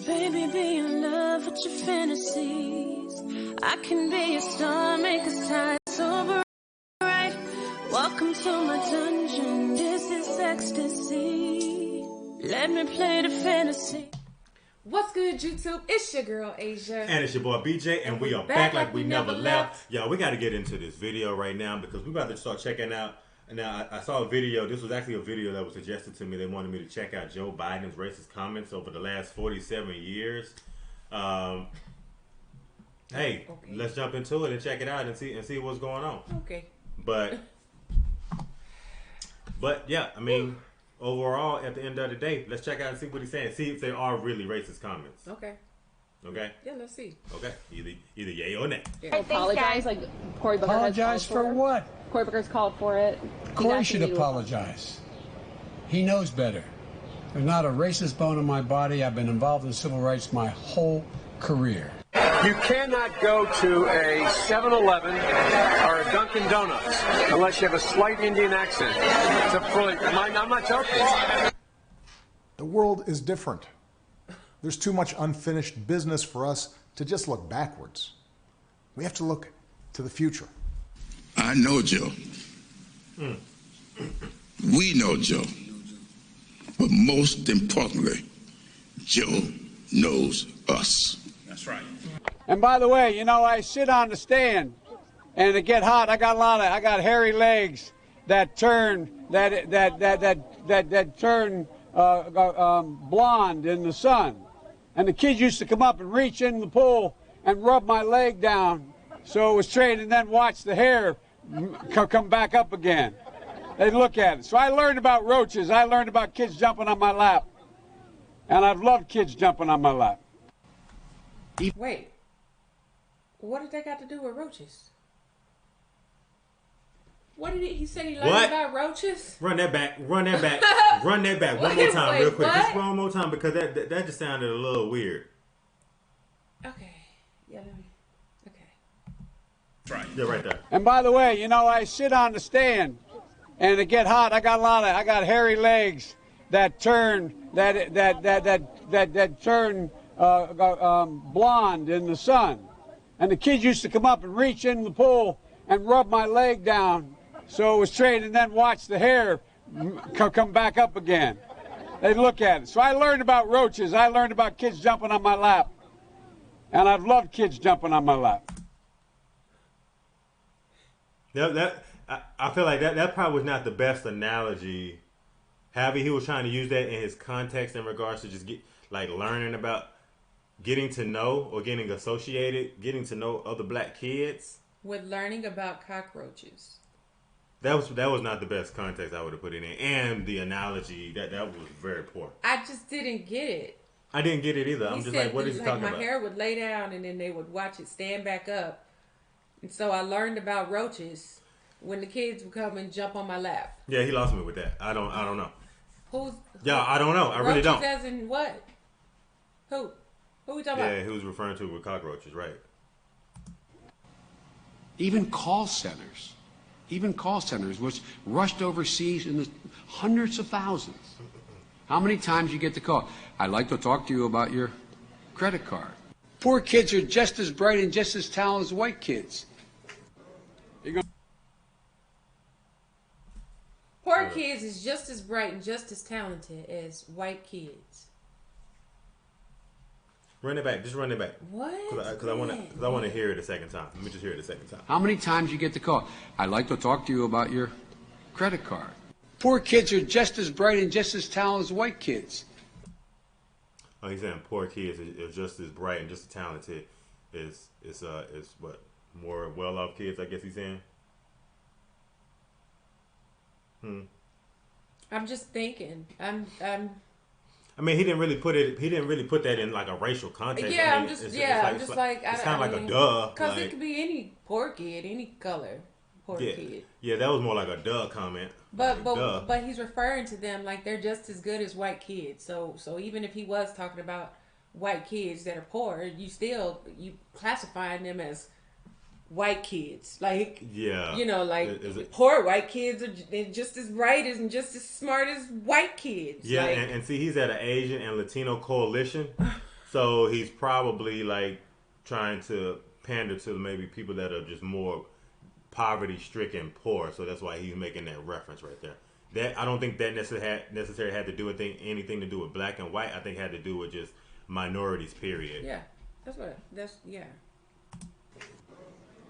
Baby, be in love with your fantasies. I can be a star, make us tie so bright. Welcome to my dungeon, this is ecstasy. Let me play the fantasy. What's good, YouTube? It's your girl, Asia. And it's your boy, BJ, and we are back like we never left. Y'all, we got to get into this video right now because we're about to start checking out. Now, I saw a video. This was actually a video that was suggested to me. They wanted me to check out Joe Biden's racist comments over the last 47 years. Hey, let's jump into it and check it out and see what's going on. Okay. But yeah, I mean, overall, at the end of the day, let's check out and see what he's saying. See if they are really racist comments. Okay. Okay? Yeah, let's see. Okay. Either yay or nay. Yeah. Apologize, like Cory Booker Apologize for what? Cory Booker's called for it. Cory should apologize. He knows better. There's not a racist bone in my body. I've been involved in civil rights my whole career. You cannot go to a 7-Eleven or a Dunkin' Donuts unless you have a slight Indian accent. I'm not joking. The world is different. There's too much unfinished business for us to just look backwards. We have to look to the future. I know Joe. We know Joe. But most importantly, Joe knows us. That's right. And by the way, you know, I sit on the stand and it get hot. I got hairy legs that turn turn blonde in the sun. And the kids used to come up and reach in the pool and rub my leg down so it was straight, and then watch the hair come back up again. They'd look at it. So I learned about roaches. I learned about kids jumping on my lap. And I've loved kids jumping on my lap. Wait. What did that got to do with roaches? What did he said he learned about roaches? Run that back. Run that back one more time real quick. Just one more time because that just sounded a little weird. Okay. Yeah, let me. Okay. Right. Yeah, right there. And by the way, you know, I sit on the stand and it get hot. I got hairy legs that turn turn blonde in the sun. And the kids used to come up and reach in the pool and rub my leg down so it was straight, and then watch the hair come back up again. They'd look at it. So I learned about roaches. I learned about kids jumping on my lap. And I've loved kids jumping on my lap. I feel like that probably was not the best analogy. However, he was trying to use that in his context in regards to just learning about getting to know or getting associated, getting to know other black kids. With learning about cockroaches. That was not the best context I would have put it in. And the analogy, that was very poor. I just didn't get it. I didn't get it either. I'm just like, what is he talking about? My hair would lay down and then they would watch it stand back up. And so I learned about roaches when the kids would come and jump on my lap. Yeah, he lost me with that. I don't know. I don't know. I really don't. Roaches as in what? Who are we talking about? Yeah, he was referring to with cockroaches, right? Even call centers, which rushed overseas in the hundreds of thousands. How many times you get the call? I'd like to talk to you about your credit card. Poor kids are just as bright and just as talented as white kids. Poor kids is just as bright and just as talented as white kids. Run it back. Just run it back. What? Because I want to hear it a second time. Let me just hear it a second time. How many times you get the call? I'd like to talk to you about your credit card. Poor kids are just as bright and just as talented as white kids. Oh, he's saying poor kids are just as bright and just as talented as what, more well-off kids, I guess he's saying. I'm just thinking. I mean, he didn't really put that in like a racial context. Yeah, I mean, it's kind of like a duh. Because it could be any poor kid, any color poor kid. Yeah, that was more like a duh comment. But he's referring to them like they're just as good as white kids. So even if he was talking about white kids that are poor, you classifying them as white kids, like, yeah, you know, like poor white kids are just as bright and just as smart as white kids. Yeah, like, and see, he's at an Asian and Latino coalition, So he's probably like trying to pander to maybe people that are just more poverty-stricken, poor. So that's why he's making that reference right there. That I don't think that necessarily had to do with anything to do with black and white. I think it had to do with just minorities. Period. Yeah, that's yeah.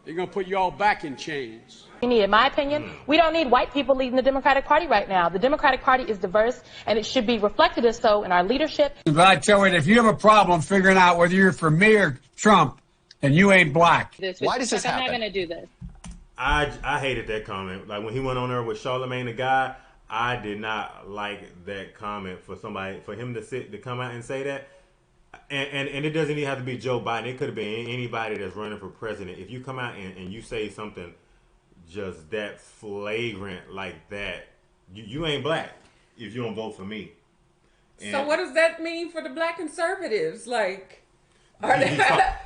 They're going to put you all back in chains. We need, in my opinion, we don't need white people leading the Democratic Party right now. The Democratic Party is diverse, and it should be reflected as so in our leadership. But I tell you, if you have a problem figuring out whether you're for me or Trump, and you ain't black. Why does this happen? I'm not going to do this. I hated that comment. Like when he went on there with Charlemagne the God, I did not like that comment for him to come out and say that. And it doesn't even have to be Joe Biden. It could have been anybody that's running for president. If you come out and you say something just that flagrant like that, you ain't black if you don't vote for me. And so what does that mean for the black conservatives? Like, are they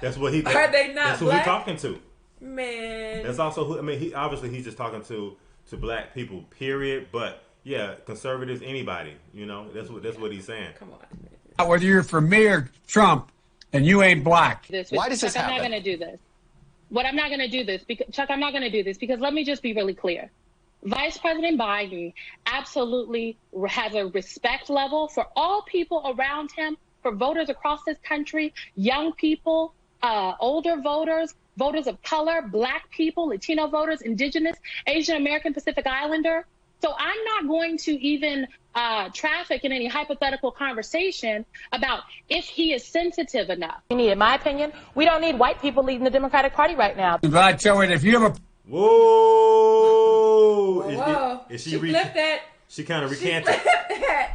that's what he are they not that's black? who he's talking to. Man, that's also who. I mean, he's just talking to black people. Period. But yeah, conservatives, anybody. You know, that's what he's saying. Come on. Man. Whether you're for me or Trump, and you ain't black. Why does this happen? I'm not going to do this. I'm not going to do this because Chuck, I'm not going to do this because let me just be really clear. Vice President Biden absolutely has a respect level for all people around him, for voters across this country, young people, older voters, voters of color, black people, Latino voters, indigenous, Asian American, Pacific Islander. So I'm not going to even traffic in any hypothetical conversation about if he is sensitive enough. In my opinion, we don't need white people leading the Democratic Party right now. But I tell you, if you have a whoa, she flipped that. She kind of recanted.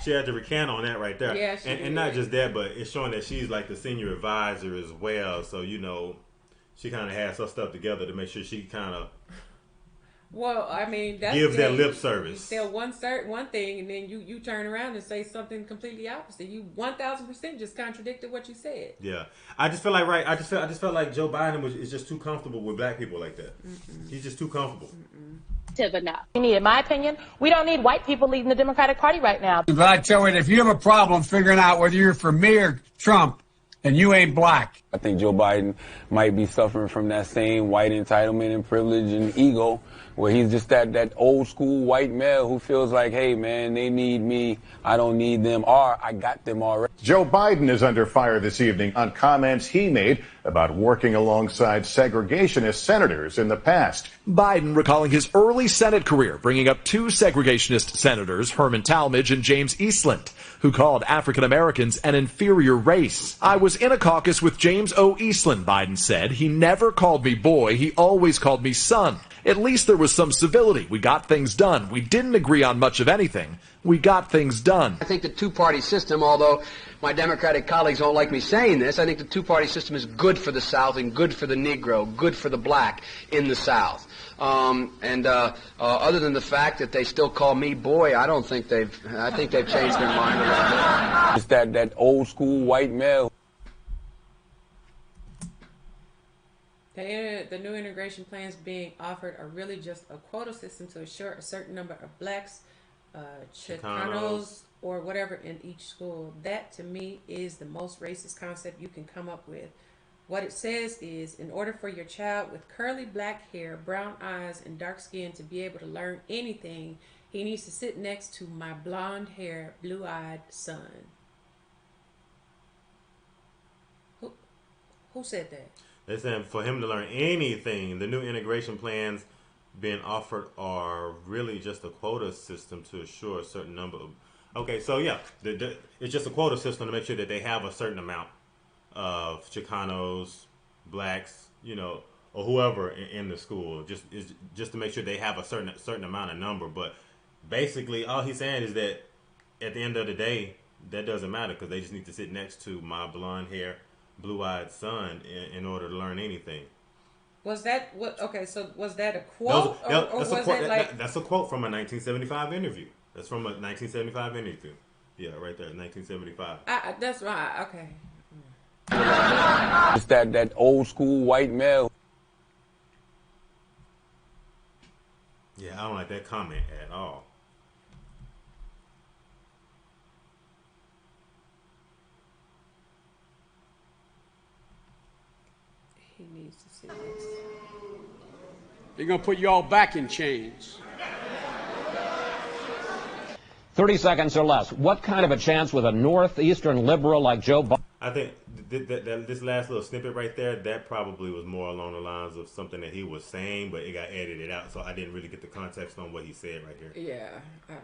She had to recant on that right there. Yeah, and not just that, but it's showing that she's like the senior advisor as well. So you know, she kind of has her stuff together to make sure she kind of. Well, I mean, that's gives that lip service. You tell one thing, and then you turn around and say something completely opposite. You 1,000% just contradicted what you said. Yeah, I just feel like I just felt like Joe Biden is just too comfortable with black people like that. He's just too comfortable. Enough. In my opinion, we don't need white people leading the Democratic Party right now. But I tell you, if you have a problem figuring out whether you're for me or Trump, and you ain't black. I think Joe Biden might be suffering from that same white entitlement and privilege and ego, where he's just that old school white male who feels like, hey, man, they need me, I don't need them, or I got them already. Joe Biden is under fire this evening on comments he made about working alongside segregationist senators in the past. Biden recalling his early Senate career, bringing up two segregationist senators, Herman Talmadge and James Eastland, who called African Americans an inferior race. I was in a caucus with James O. Eastland, Biden said. He never called me boy. He always called me son. At least there was some civility. We got things done. We didn't agree on much of anything. We got things done. I think the two-party system, although my Democratic colleagues don't like me saying this, I think the two-party system is good for the South and good for the Negro, good for the black in the South. Other than the fact that they still call me boy, I think they've changed their mind a little bit. It's that old school white male. The new integration plans being offered are really just a quota system to assure a certain number of blacks, Chicanos, or whatever in each school. That, to me, is the most racist concept you can come up with. What it says is, in order for your child with curly black hair, brown eyes, and dark skin to be able to learn anything, he needs to sit next to my blonde hair, blue-eyed son. Who said that? They're saying for him to learn anything, the new integration plans being offered are really just a quota system to assure a certain number of... Okay, so yeah, it's just a quota system to make sure that they have a certain amount of Chicanos, blacks, you know, or whoever in the school, just to make sure they have a certain amount of number. But basically, all he's saying is that at the end of the day, that doesn't matter because they just need to sit next to my blonde hair, blue-eyed son in order to learn anything. Was that what? Okay, so was that a quote, or was it like? That's a quote from a 1975 interview. That's from a 1975 interview. Yeah, right there, 1975. That's right. Okay. It's that old school white male. Yeah, I don't like that comment at all. needs to see this. They're going to put you all back in chains. 30 seconds or less. What kind of a chance with a northeastern liberal like Joe Biden? I think this last little snippet right there, that probably was more along the lines of something that he was saying, but it got edited out, so I didn't really get the context on what he said right here. Yeah, I don't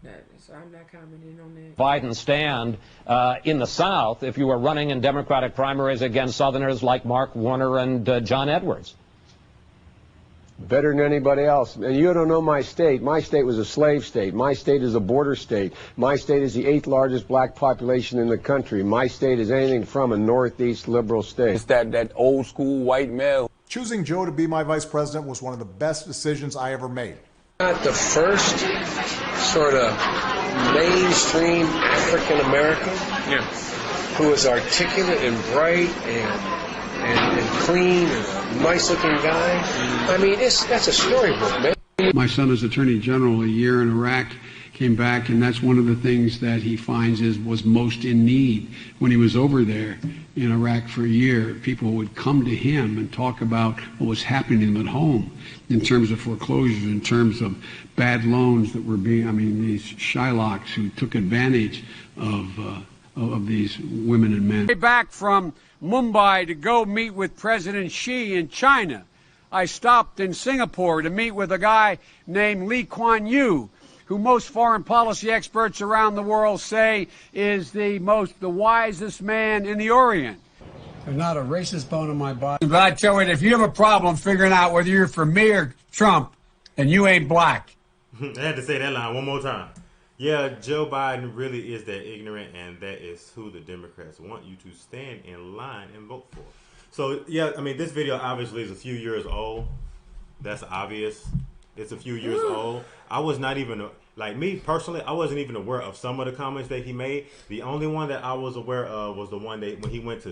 either. So I'm not commenting on that. Biden stand in the South if you were running in Democratic primaries against Southerners like Mark Warner and John Edwards? Better than anybody else. And you don't know my state. My state was a slave state. My state is a border state. My state is the 8th largest black population in the country. My state is anything from a northeast liberal state. It's that old school white male. Choosing Joe to be my vice president was one of the best decisions I ever made. Not the first sort of mainstream African American who is articulate and bright and clean and a nice looking guy. I mean, that's a storybook, man. My son is Attorney General a year in Iraq, came back, and that's one of the things that he finds was most in need. When he was over there in Iraq for a year, people would come to him and talk about what was happening to them at home in terms of foreclosures, in terms of bad loans that were these Shylocks who took advantage of these women and men. Back from Mumbai to go meet with President Xi in China. I stopped in Singapore to meet with a guy named Lee Kuan Yew, who most foreign policy experts around the world say is the wisest man in the Orient. There's not a racist bone in my body. But I tell you, if you have a problem figuring out whether you're for me or Trump, and you ain't black. I had to say that line one more time. Yeah, Joe Biden really is that ignorant, and that is who the Democrats want you to stand in line and vote for. So, yeah, I mean, this video obviously is a few years old. That's obvious. It's a few years old. I was not even, like me personally, I wasn't even aware of some of the comments that he made. The only one that I was aware of was the one that when he went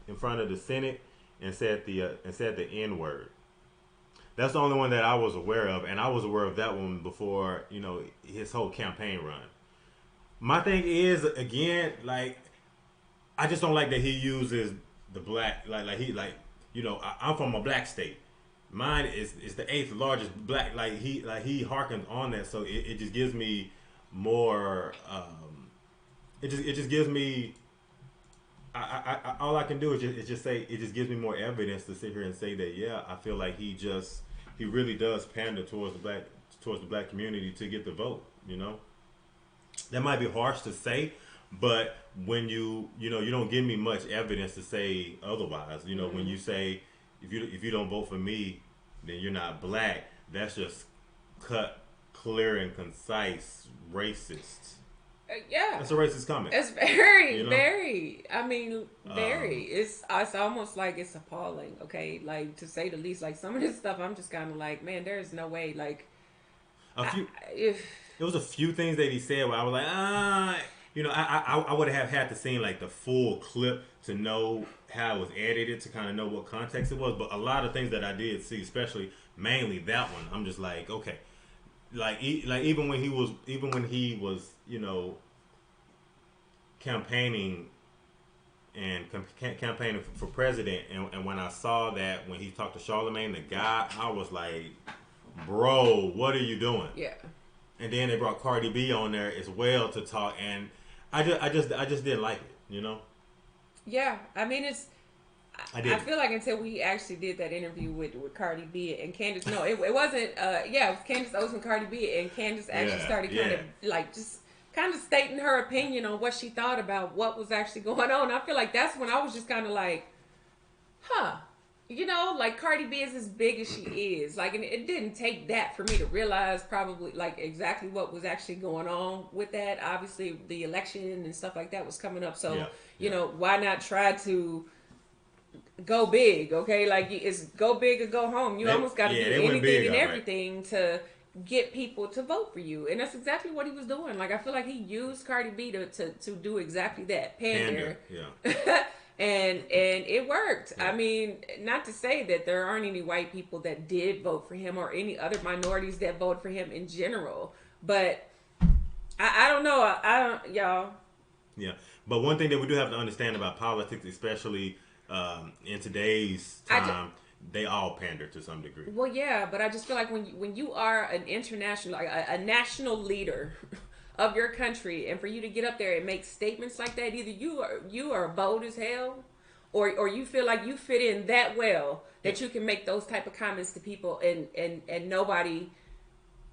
in front of the Senate and said the N-word. That's the only one that I was aware of, and I was aware of that one before, his whole campaign run. My thing is, again, like, I just don't like that he uses the black, I'm from a black state. Mine is the 8th largest black, he harkens on that, so it just gives me more, it just gives me, all I can do is just say, it just gives me more evidence to sit here and say that, yeah, I feel like he really does pander towards the black community to get the vote, That might be harsh to say, but when you don't give me much evidence to say otherwise, when you say if you don't vote for me, then you're not black, that's just cut, clear and concise racist. Yeah, that's a racist comment. It's very, very. I mean, very. It's almost like it's appalling. Okay, like to say the least. Like some of this stuff, I'm just kind of like, man, there is no way. Like, there was a few things that he said where I was like, I would have had to see like the full clip to know how it was edited, to kind of know what context it was. But a lot of things that I did see, especially mainly that one, I'm just like, okay. Like even when he was campaigning for president, and when I saw that when he talked to Charlemagne the God, I was like, bro, what are you doing? Yeah. And then they brought Cardi B on there as well to talk, and I just didn't like it, Yeah, I mean I feel like until we actually did that interview with Cardi B and Candace, no, it wasn't. It was Candace Owens and Cardi B, and Candace actually started kind of like just kind of stating her opinion on what she thought about what was actually going on. I feel like that's when I was just kind of like, like Cardi B is as big as she is, like, and it didn't take that for me to realize probably like exactly what was actually going on with that. Obviously, the election and stuff like that was coming up, so why not try to go big, okay? Like, it's go big or go home. You almost got to do anything and everything to get people to vote for you, and that's exactly what he was doing. Like, I feel like he used Cardi B to do exactly that, pander. And it worked. Yeah. I mean, not to say that there aren't any white people that did vote for him or any other minorities that voted for him in general, but I don't know. Y'all. Yeah, but one thing that we do have to understand about politics, especially in today's time, they all pander to some degree. Well, yeah, but I just feel like when you are an international, like a national leader of your country, and for you to get up there and make statements like that, either you are bold as hell, or you feel like you fit in that well that you can make those type of comments to people, and nobody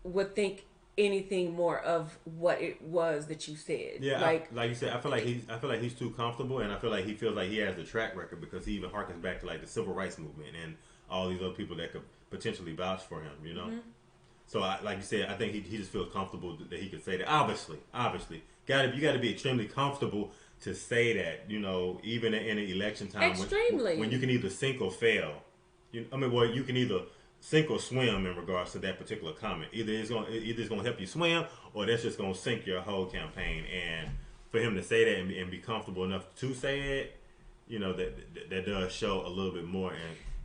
would think anything more of what it was that you said. Yeah, like you said, I feel like he's too comfortable, and I feel like he feels like he has the track record because he even harkens back to like the civil rights movement and all these other people that could potentially vouch for him. You know, so like you said, I think he just feels comfortable that he could say that. Obviously, you got to be extremely comfortable to say that. You know, even in an election time, when you can either sink or fail. You can either sink or swim in regards to that particular comment. Either it's gonna help you swim, or that's just gonna sink your whole campaign. And for him to say that and be comfortable enough to say it, you know, that does show a little bit more.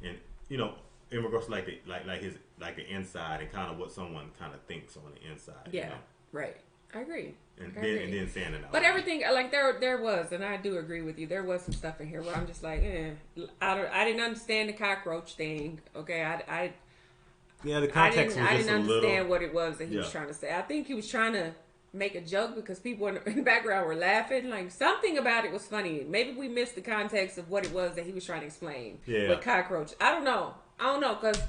And you know, in regards to like the inside and kind of what someone kind of thinks on the inside. Yeah, you know? Right. I agree. And then saying it out. But everything, like there was, and I do agree with you. There was some stuff in here where I'm just like, I didn't understand the cockroach thing. Okay, the context I was didn't just understand what it was that he was trying to say. I think he was trying to make a joke because people in the background were laughing. Like something about it was funny. Maybe we missed the context of what it was that he was trying to explain with cockroach. I don't know because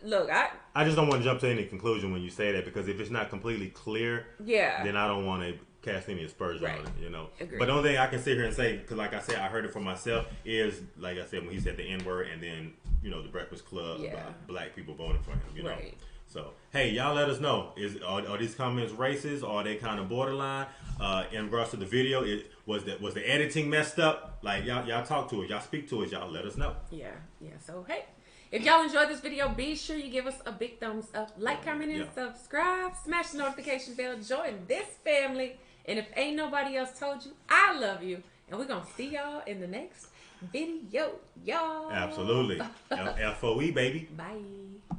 look, I just don't want to jump to any conclusion when you say that, because if it's not completely clear, then I don't want to cast any aspersion on it, you know. Agreed. But the only thing I can sit here and say, because like I said, I heard it for myself, is like I said when he said the N-word, and then you know the Breakfast Club about black people voting for him, you know. So hey, y'all let us know, are these comments racist, or are they kind of borderline? In regards to the video, was the editing messed up? Like y'all talk to us, y'all speak to us, y'all let us know. Yeah. So hey, if y'all enjoyed this video, be sure you give us a big thumbs up, like, comment, and subscribe. Smash the notification bell. Join this family. And if ain't nobody else told you, I love you. And we're going to see y'all in the next video, y'all. Absolutely. FOE, baby. Bye.